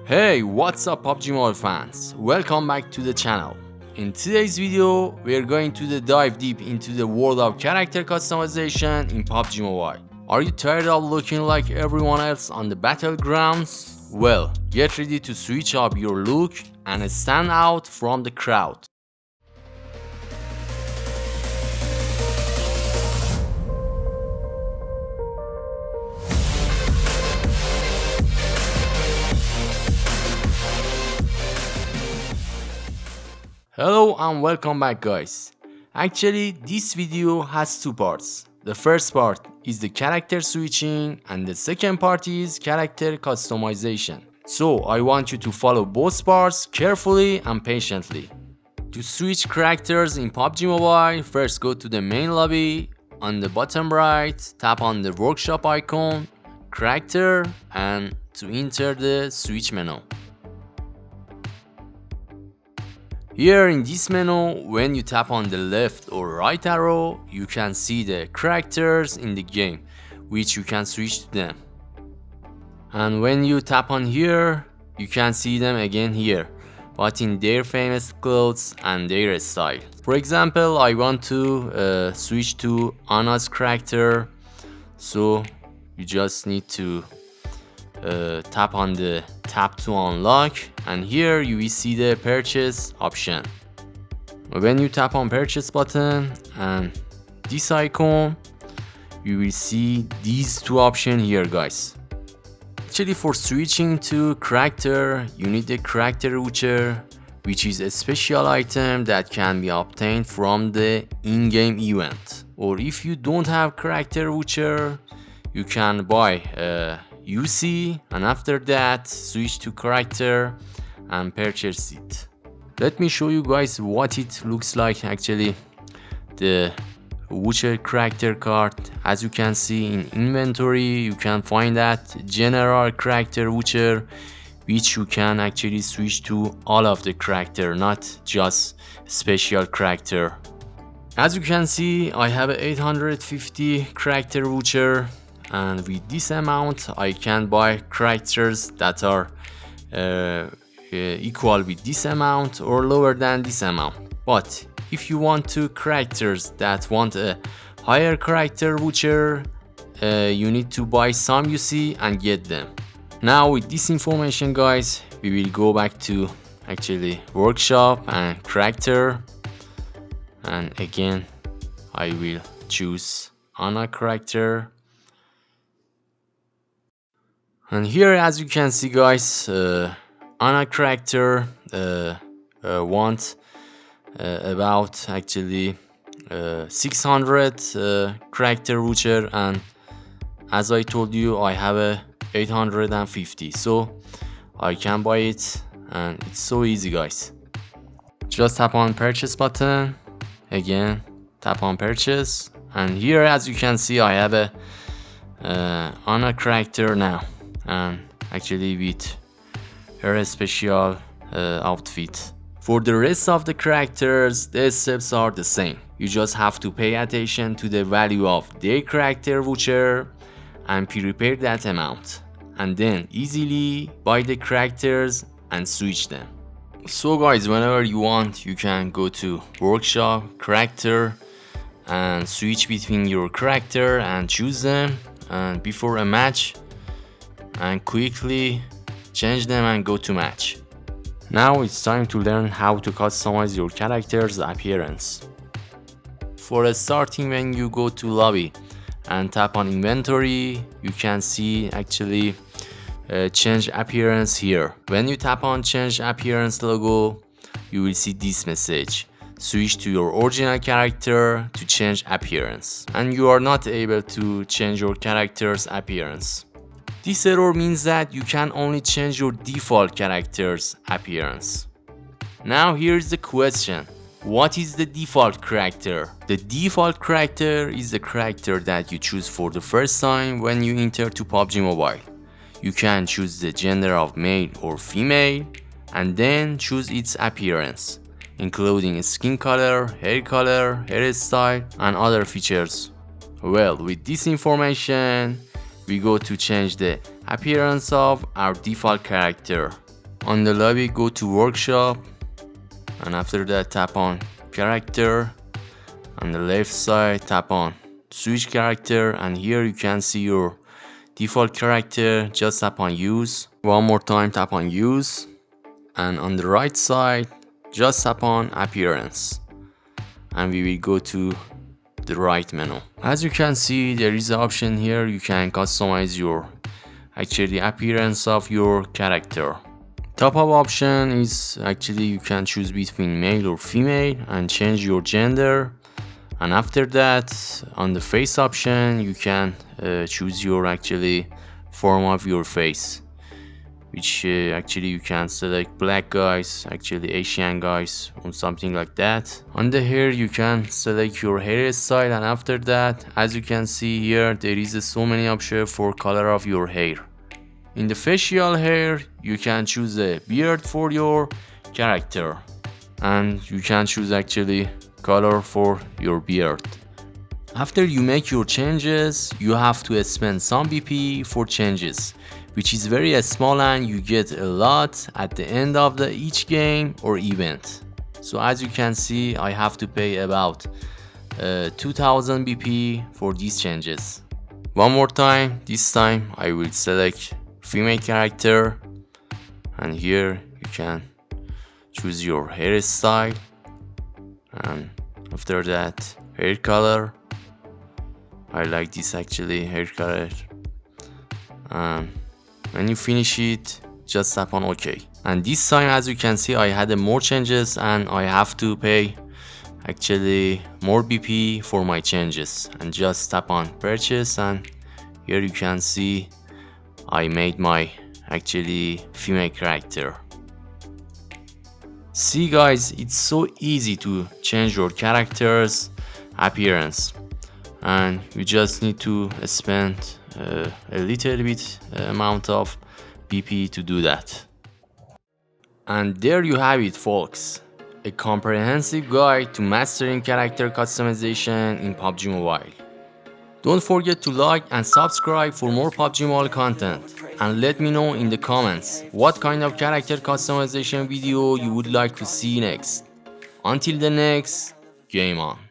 Hey, what's up PUBG Mobile fans? Welcome back to the channel. In today's video, we are going to dive deep into the world of character customization in PUBG Mobile. Are you tired of looking like everyone else on the battlegrounds? Well, get ready to switch up your look and stand out from the crowd. Hello and welcome back guys. Actually, this video has two parts. The first part is the character switching and the second part is character customization. So I want you to follow both parts carefully and patiently. To switch characters in PUBG Mobile, first go to the main lobby. On the bottom right, tap on the workshop icon, character, and to enter the switch menu. Here in this menu, when you tap on the left or right arrow, you can see the characters in the game, which you can switch to them. And when you tap on here, you can see them again here, but in their famous clothes and their style. For example, I want to switch to Anna's character, so you just need to tap on the tap to unlock, and here you will see the purchase option. When you tap on purchase button and this icon, you will see these two options here guys. Actually, for switching to character, you need the character voucher, which is a special item that can be obtained from the in-game event. Or if you don't have character voucher, you can buy UC and after that switch to character and purchase it. Let me show you guys what it looks like. Actually, the voucher character card, as you can see in inventory, you can find that general character voucher, which you can actually switch to all of the character, not just special character. As you can see, I have a 850 character voucher, and with this amount I can buy characters that are equal with this amount or lower than this amount. But if you want to characters that want a higher character voucher, you need to buy some UC and get them. Now with this information guys, we will go back to actually workshop and character, and again I will choose Anna character. And here, as you can see guys, Anna character want about actually 600 character voucher, and as I told you, I have a 850, so I can buy it, and it's so easy guys. Just tap on purchase button, again tap on purchase, and here as you can see I have a Anna character now, and actually with her special outfit. For the rest of the characters, the steps are the same. You just have to pay attention to the value of their character voucher and prepare that amount, and then easily buy the characters and switch them. So guys, whenever you want, you can go to workshop, character, and switch between your character and choose them, and before a match, and quickly change them and go to match. Now it's time to learn how to customize your character's appearance. For starting, when you go to lobby and tap on inventory, you can see actually change appearance here. When you tap on change appearance logo, you will see this message: switch to your original character to change appearance, and you are not able to change your character's appearance. This error means that you can only change your default character's appearance. Now here's the question: what is the default character? The default character is the character that you choose for the first time when you enter to PUBG Mobile. You can choose the gender of male or female and then choose its appearance, including skin color, hairstyle, and other features. Well, with this information, we go to change the appearance of our default character. On the lobby, go to workshop, and after that tap on character. On the left side, tap on switch character, and here you can see your default character. Just tap on use. One more time, tap on use, and on the right side just tap on appearance, and we will go to the right menu. As you can see, there is an option here. You can customize your actually appearance of your character. Top of option is actually you can choose between male or female and change your gender. And after that, on the face option, you can choose your actually form of your face, which actually you can select black guys, actually Asian guys, or something like that. On the hair, you can select your hairstyle, and after that, as you can see here, there is so many options for color of your hair. In the facial hair, you can choose a beard for your character, and you can choose actually color for your beard. After you make your changes, you have to spend some BP for changes, which is very small, and you get a lot at the end of each game or event. So as you can see, I have to pay about 2000 BP for these changes. One more time, this time I will select female character, and here you can choose your hairstyle, and after that hair color. I like this actually hair color, and when you finish it, just tap on OK. And this time, as you can see, I had more changes and I have to pay actually more BP for my changes, and just tap on purchase, and here you can see I made my actually female character. See guys, it's so easy to change your character's appearance, and you just need to spend a little bit amount of BP to do that. And there you have it folks, a comprehensive guide to mastering character customization in PUBG Mobile. Don't forget to like and subscribe for more PUBG Mobile content, and let me know in the comments what kind of character customization video you would like to see next. Until the next, game on.